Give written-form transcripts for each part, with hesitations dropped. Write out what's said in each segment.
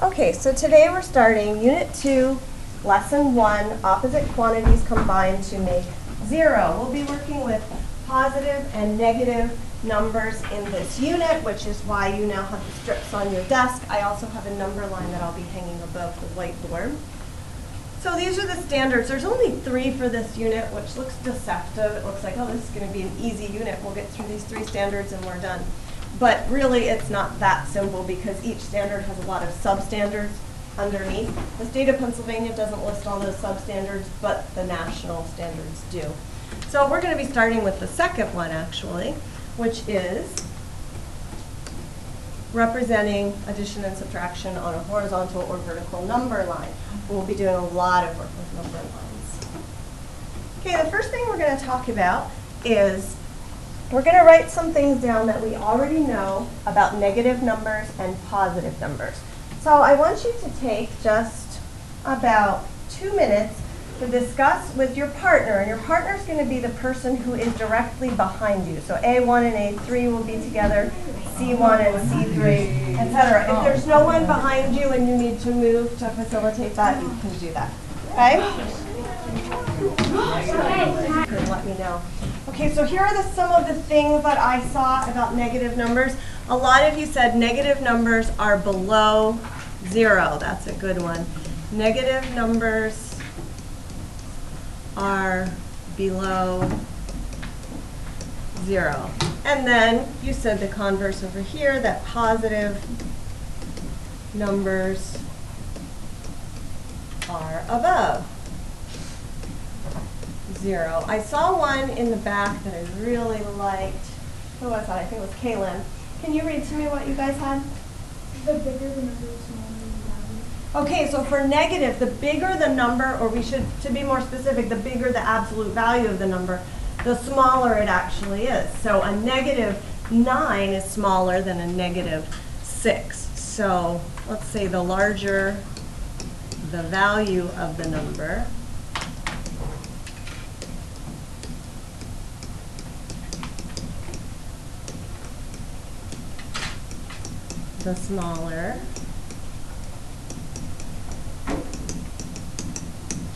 Okay, so today we're starting Unit 2, Lesson 1, Opposite Quantities Combined to Make 0. We'll be working with positive and negative numbers in this unit, which is why you now have the strips on your desk. I also have a number line that I'll be hanging above the whiteboard. So these are the standards. There's only 3 for this unit, which looks deceptive. It looks like, oh, this is going to be an easy unit. We'll get through these 3 standards and we're done. But really, it's not that simple because each standard has a lot of substandards underneath. The state of Pennsylvania doesn't list all those substandards, but the national standards do. So we're going to be starting with the second one, actually, which is representing addition and subtraction on a horizontal or vertical number line. We'll be doing a lot of work with number lines. Okay, the first thing we're going to talk about is we're going to write some things down that we already know about negative numbers and positive numbers. So I want you to take just about 2 minutes to discuss with your partner, and your partner is going to be the person who is directly behind you. So A1 and A3 will be together, C1 and C3, etc. If there's no one behind you and you need to move to facilitate that, you can do that. Okay? Let me know. Okay, so here are some of the things that I saw about negative numbers. A lot of you said negative numbers are below 0. That's a good one. Negative numbers are below 0. And then you said the converse over here, that positive numbers are above 0. I saw one in the back that I really liked. Who was that? I think it was Kaylin. Can you read to me what you guys had? The bigger the number, the smaller the value. Okay, so for negative, the bigger the number, or we should, to be more specific, the bigger the absolute value of the number, the smaller it actually is. So a negative 9 is smaller than a negative 6. So let's say the larger the value of the number, the smaller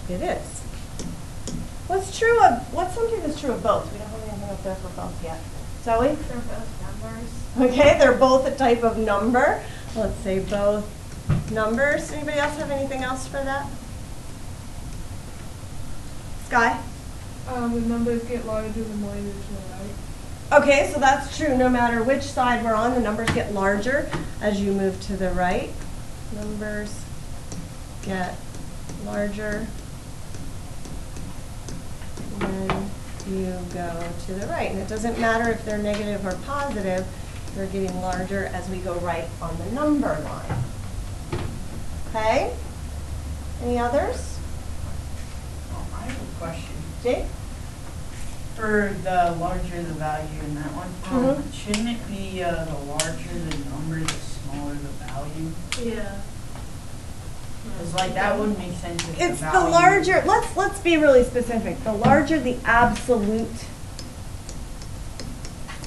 it is. What's something that's true of both? We don't have anything up there for both yet. Zoe? They're both numbers. Okay, they're both a type of number. Let's say both numbers. Anybody else have anything else for that? Sky? When numbers get larger, the more they to the right. Okay, so that's true. No matter which side we're on, the numbers get larger as you move to the right. Numbers get larger when you go to the right. And it doesn't matter if they're negative or positive, they're getting larger as we go right on the number line. Okay? Any others? I have a question. Jake? For the larger the value in that one, shouldn't it be the larger the number, the smaller the value? Yeah. Because like that wouldn't make sense if It's the the value. larger, let's be really specific. The larger the absolute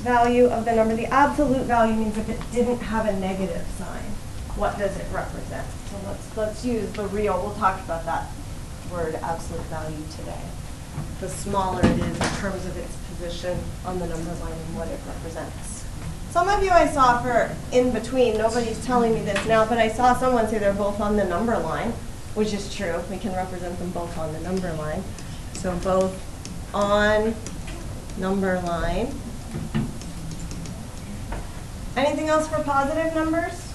value of the number. The absolute value means if it didn't have a negative sign, what does it represent? So let's use the real, we'll talk about that word absolute value today. The smaller it is in terms of its position on the number line and what it represents. Some of you I saw for in between, nobody's telling me this now, but I saw someone say they're both on the number line, which is true. We can represent them both on the number line. So both on number line. Anything else for positive numbers?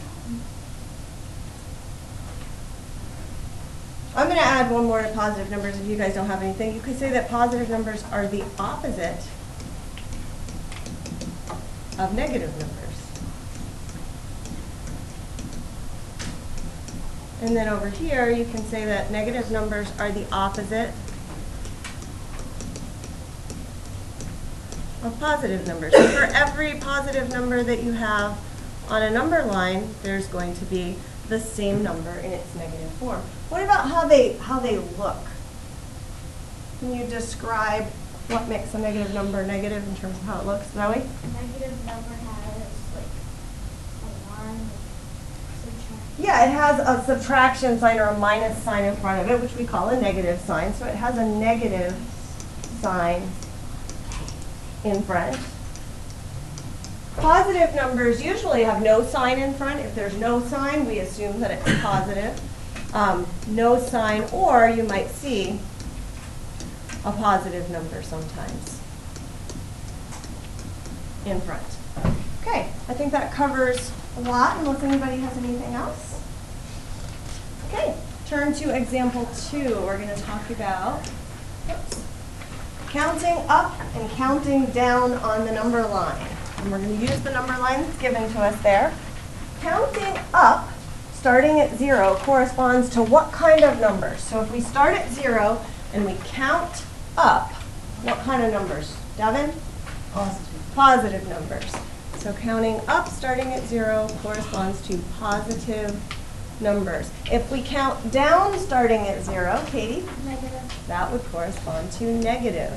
I'm going to add one more to positive numbers if you guys don't have anything. You could say that positive numbers are the opposite of negative numbers. And then over here, you can say that negative numbers are the opposite of positive numbers. So for every positive number that you have on a number line, there's going to be the same number in its negative form. What about how they look? Can you describe what makes a negative number negative in terms of how it looks, Zoe? Negative number has like Yeah, it has a subtraction sign or a minus sign in front of it, which we call a negative sign. So it has a negative sign in front. Positive numbers usually have no sign in front. If there's no sign, we assume that it's positive. No sign, or you might see a positive number sometimes in front. Okay, I think that covers a lot, unless anybody has anything else. Okay, turn to example 2. We're going to talk about counting up and counting down on the number line. And we're going to use the number line that's given to us there. Counting up, starting at 0, corresponds to what kind of numbers? So if we start at 0 and we count up, what kind of numbers? Devin? Positive. Positive numbers. So counting up, starting at 0, corresponds to positive numbers. If we count down, starting at 0, Katie? Negative. That would correspond to negative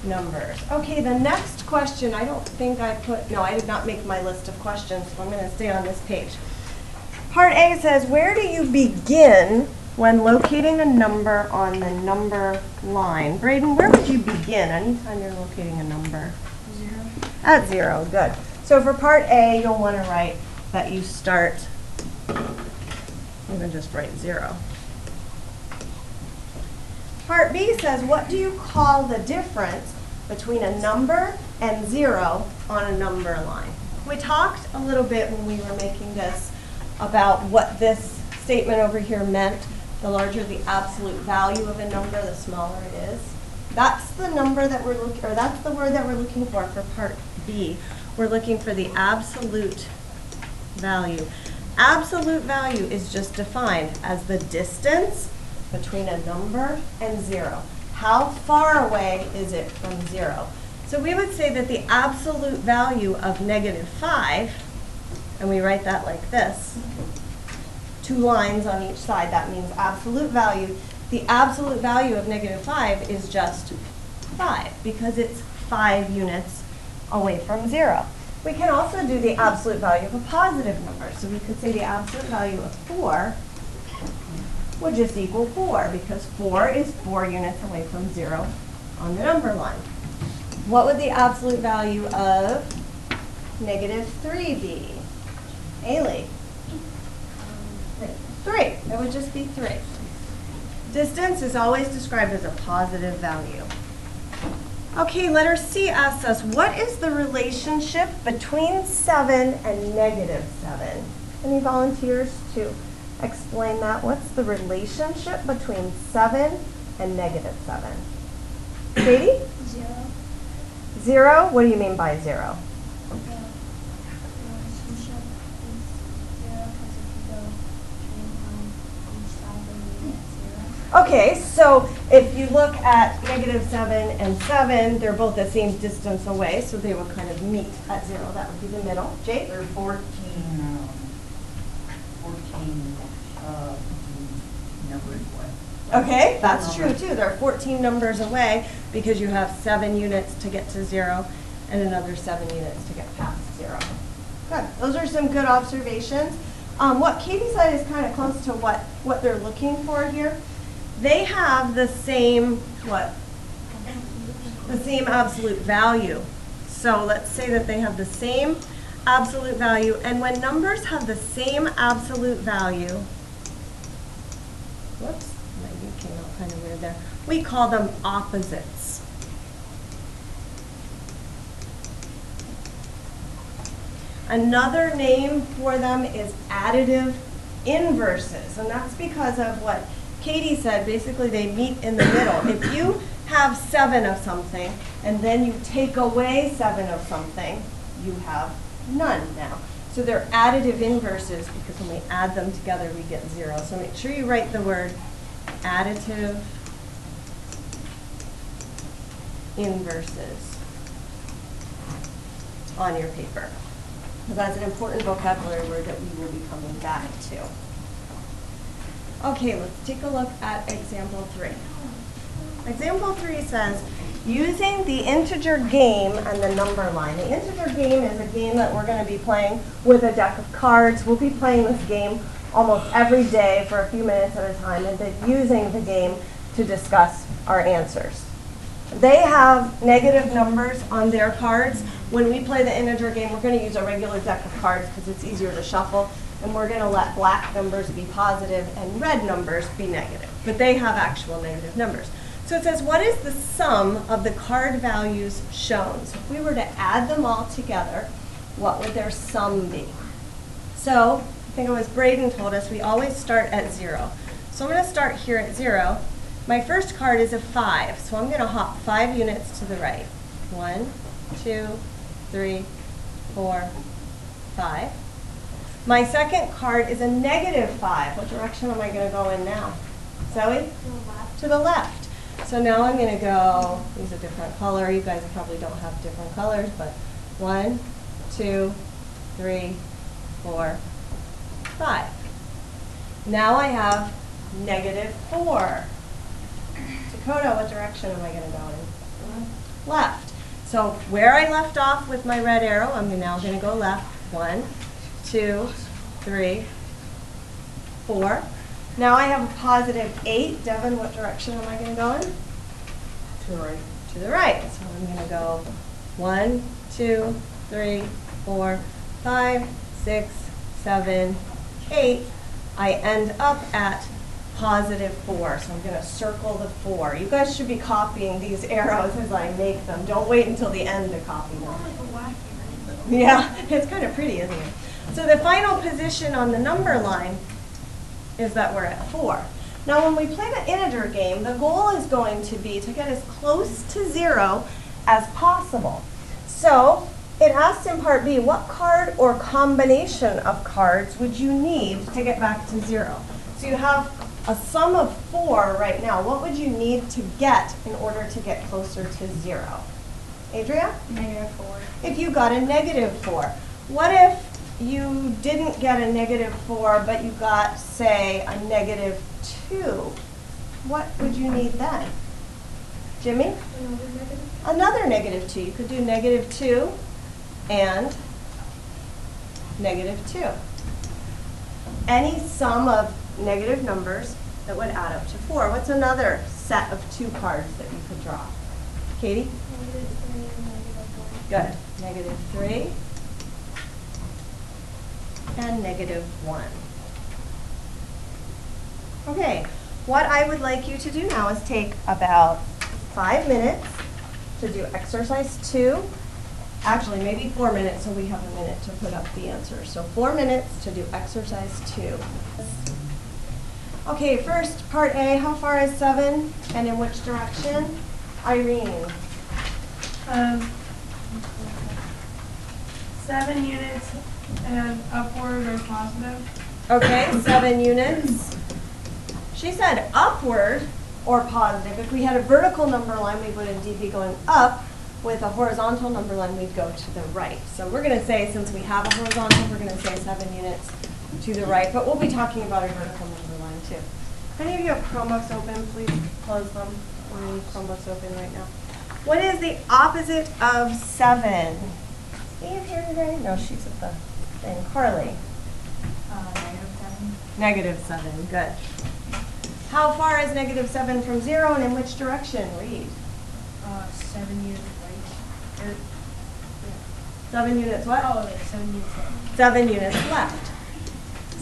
numbers. Okay, the next question, I don't think I put, no, I did not make my list of questions, so I'm going to stay on this page. Part A says, where do you begin when locating a number on the number line? Braden, where would you begin anytime you're locating a number? 0. At 0, good. So for part A, you'll want to write that you start, you can just write 0. Part B says, what do you call the difference between a number and 0 on a number line? We talked a little bit when we were making this about what this statement over here meant. The larger the absolute value of a number, the smaller it is. That's the number that we're looking, or that's the word that we're looking for part B. We're looking for the absolute value. Absolute value is just defined as the distance between a number and 0. How far away is it from 0? So we would say that the absolute value of -5, and we write that like this, 2 lines on each side, that means absolute value. The absolute value of -5 is just 5, because it's 5 units away from 0. We can also do the absolute value of a positive number. So we could say the absolute value of 4 would just equal 4, because 4 is 4 units away from 0 on the number line. What would the absolute value of -3 be? Ailey? 3. It would just be 3. Distance is always described as a positive value. Okay, letter C asks us, what is the relationship between 7 and -7? Any volunteers to explain that? What's the relationship between 7 and -7? Katie? 0. 0? What do you mean by 0? The relationship is 0 because if you go on each side, then you get 0. Okay, so if you look at -7 and 7, they're both the same distance away, so they would kind of meet at 0. That would be the middle. Jake? They're 14 numbers away. Okay, that's true too. There are 14 numbers away because you have 7 units to get to 0 and another 7 units to get past 0. Good. Those are some good observations. What Katie said is kind of close to what they're looking for here. They have the same, what? The same absolute value. So let's say that they have the same absolute value, and when numbers have the same absolute value, whoops, my U came out kind of weird there, we call them opposites. Another name for them is additive inverses, and that's because of what Katie said. Basically, they meet in the middle. If you have 7 of something, and then you take away 7 of something, you have none now. So they're additive inverses because when we add them together, we get 0. So make sure you write the word additive inverses on your paper, because that's an important vocabulary word that we will be coming back to. Okay, let's take a look at example 3. Example 3 says, using the integer game and the number line. The integer game is a game that we're going to be playing with a deck of cards. We'll be playing this game almost every day for a few minutes at a time, and then using the game to discuss our answers. They have negative numbers on their cards. When we play the integer game, we're going to use a regular deck of cards because it's easier to shuffle, and we're going to let black numbers be positive and red numbers be negative. But they have actual negative numbers. So it says, what is the sum of the card values shown? So if we were to add them all together, what would their sum be? So I think it was Braden told us we always start at 0. So I'm going to start here at 0. My first card is a 5, so I'm going to hop 5 units to the right. 1, 2, 3, 4, 5. My second card is a -5. What direction am I going to go in now? Zoe? To the left. So now I'm going to go, use a different color. You guys probably don't have different colors, but 1, 2, 3, 4, 5. Now I have -4. Dakota, what direction am I going to go in? Left. So where I left off with my red arrow, I'm now going to go left. 1, 2, 3, 4. Now I have a +8. Devin, what direction am I going to go in? To the right. To the right. So I'm going to go 1, 2, 3, 4, 5, 6, 7, 8. I end up at +4. So I'm going to circle the 4. You guys should be copying these arrows as I make them. Don't wait until the end to copy them. Yeah, it's kind of pretty, isn't it? So the final position on the number line is that we're at 4. Now when we play the integer game, the goal is going to be to get as close to 0 as possible. So it asks in part B, what card or combination of cards would you need to get back to 0? So you have a sum of 4 right now. What would you need to get in order to get closer to 0? Adria? -4. If you got a -4. What if you didn't get a -4, but you got, say, a -2? What would you need then? Jimmy? Another -2. You could do -2 and -2. Any sum of negative numbers that would add up to 4. What's another set of 2 cards that you could draw? Katie? Good. -3 and -1. Okay, what I would like you to do now is take about 5 minutes to do exercise 2. Actually, maybe 4 minutes, so we have a minute to put up the answers. So 4 minutes to do exercise 2. Okay, first, part A, how far is 7 and in which direction? Irene. 7 units and upward or positive. Okay, 7 units. She said upward or positive. If we had a vertical number line, we would indeed be going up. With a horizontal number line, we'd go to the right. So we're going to say, since we have a horizontal, we're going to say 7 units to the right. But we'll be talking about a vertical number line, too. If any of you have Chromebooks open, please close them. Or any Chromebooks open right now. What is the opposite of 7? Steve here today? No, she's at the thing. Carly. -7. -7, good. How far is -7 from 0 and in which direction? Read. 7 units right. 7 units what? Oh, 7 units left. 7 units left.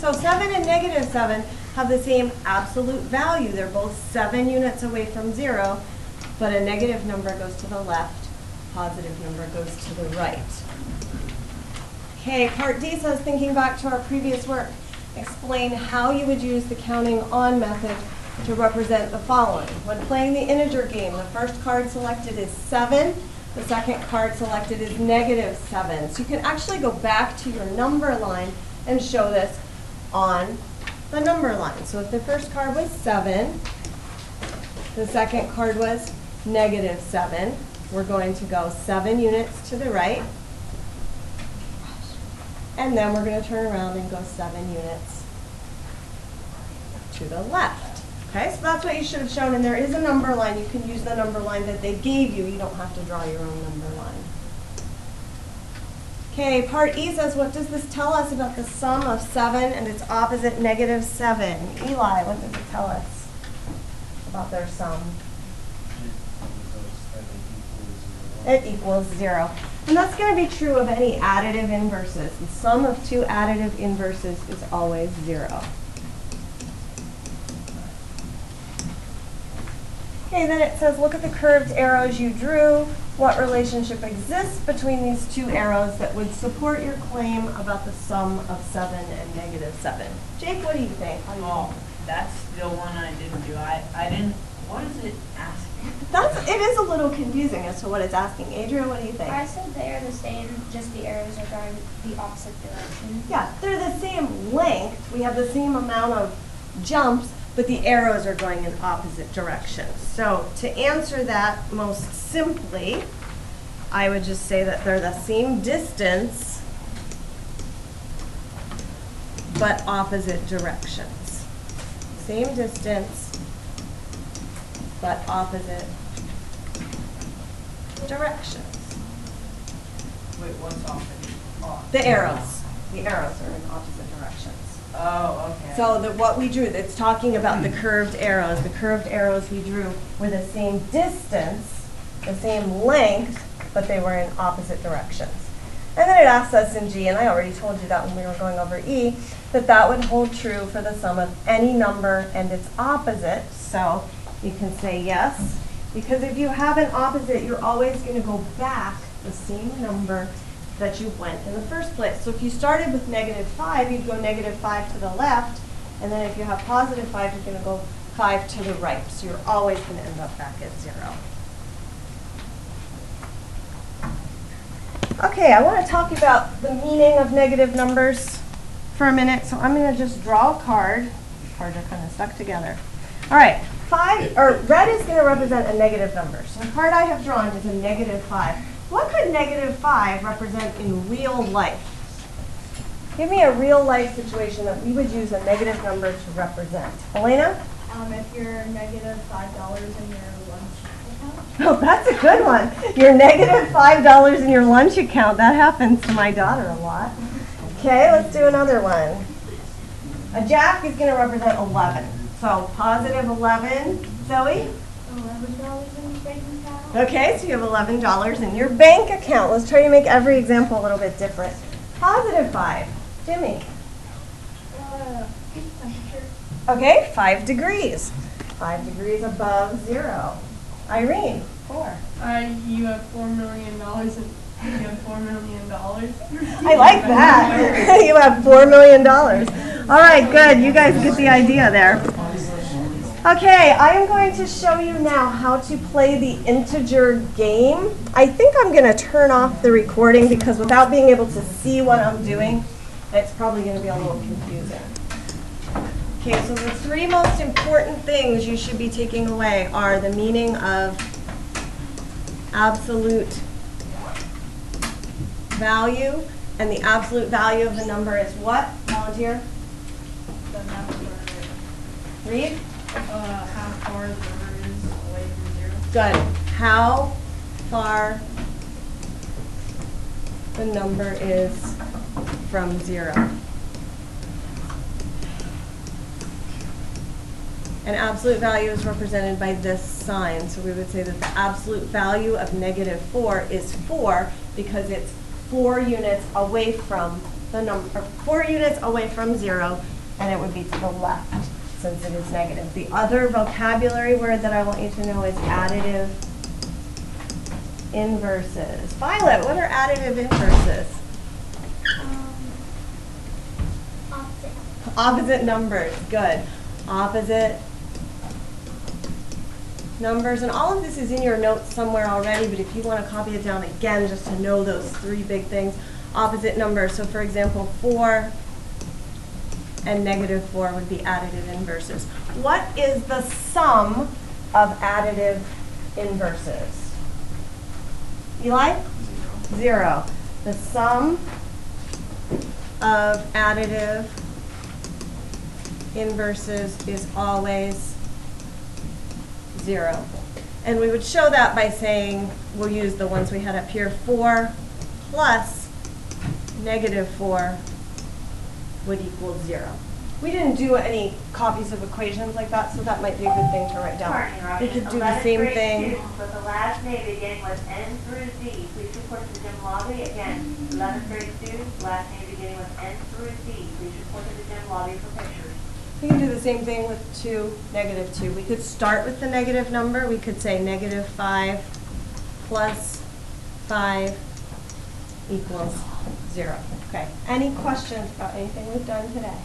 So 7 and -7 have the same absolute value. They're both 7 units away from 0, but a negative number goes to the left, positive number goes to the right. Okay, part D says, thinking back to our previous work, explain how you would use the counting on method to represent the following. When playing the integer game, the first card selected is 7, the second card selected is -7. So you can actually go back to your number line and show this on the number line. So if the first card was 7, the second card was -7, we're going to go 7 units to the right, and then we're going to turn around and go 7 units to the left. Okay, so that's what you should have shown, and there is a number line. You can use the number line that they gave you. You don't have to draw your own number line. Okay, part E says, what does this tell us about the sum of 7 and its opposite, negative 7? Eli, what does it tell us about their sum? It equals 0. And that's going to be true of any additive inverses. The sum of two additive inverses is always 0. Okay, then it says, look at the curved arrows you drew. What relationship exists between these two arrows that would support your claim about the sum of 7 and negative 7? Jake, what do you think? Oh, that's the one I didn't do. I didn't, what is it asking? It is a little confusing as to what it's asking. Adrian, what do you think? I said they are the same, just the arrows are going the opposite direction. Yeah, they're the same length. We have the same amount of jumps, but the arrows are going in opposite directions. So to answer that most simply, I would just say that they're the same distance, but opposite directions. Same distance, but opposite directions. Wait, what's off? The arrows. The arrows are in opposite directions. Oh, okay. So what we drew, it's talking about the curved arrows. The curved arrows we drew were the same distance, the same length, but they were in opposite directions. And then it asks us in G, and I already told you that when we were going over E, that would hold true for the sum of any number and its opposite. So you can say yes, because if you have an opposite, you're always going to go back the same number that you went in the first place. So if you started with negative 5, you'd go negative 5 to the left, and then if you have positive 5, you're going to go 5 to the right. So you're always going to end up back at 0. Okay, I want to talk about the meaning of negative numbers for a minute. So I'm going to just draw a card. Cards are kind of stuck together. All right, red is going to represent a negative number. So the card I have drawn is a negative 5. What could negative 5 represent in real life? Give me a real life situation that we would use a negative number to represent. Elena? If you're negative $5 in your lunch account. Oh, that's a good one. You're negative $5 in your lunch account. That happens to my daughter a lot. Okay, let's do another one. A jack is going to represent 11. So positive 11. Zoe? $11 in your bank account. Okay, so you have $11 in your bank account. Let's try to make every example a little bit different. Positive 5. Jimmy? Okay, 5 degrees. 5 degrees above 0. Irene? 4. You have $4 million and you have $4 million. I like that. You have $4 million. All right, good. You guys get the idea there. Okay, I am going to show you now how to play the integer game. I think I'm going to turn off the recording because without being able to see what I'm doing, it's probably going to be a little confusing. Okay, so the three most important things you should be taking away are the meaning of absolute value, and the absolute value of the number is what? Volunteer? The number, Read? how far the number is away from 0. Good. How far the number is from 0. An absolute value is represented by this sign. So we would say that the absolute value of negative 4 is 4 because it's 4 units away from the number, 4 units away from 0, and it would be to the left since it is negative. The other vocabulary word that I want you to know is additive inverses. Violet, what are additive inverses? Opposite. Opposite numbers. Good. Opposite numbers. And all of this is in your notes somewhere already, but if you want to copy it down again just to know those three big things. Opposite numbers. So for example, 4 and negative 4 would be additive inverses. What is the sum of additive inverses? Eli? 0. The sum of additive inverses is always 0. And we would show that by saying, we'll use the ones we had up here, 4 plus -4 would equal 0. We didn't do any copies of equations like that, so that might be a good thing to write down. We could do the same thing. With the last name beginning with N through Z, please report to the gym lobby. Again, 11th grade students, last name beginning with N through Z, please report to the gym lobby for pictures. We can do the same thing with 2, -2. We could start with the negative number. We could say -5 plus 5 equals 0. Okay. Any questions about anything we've done today?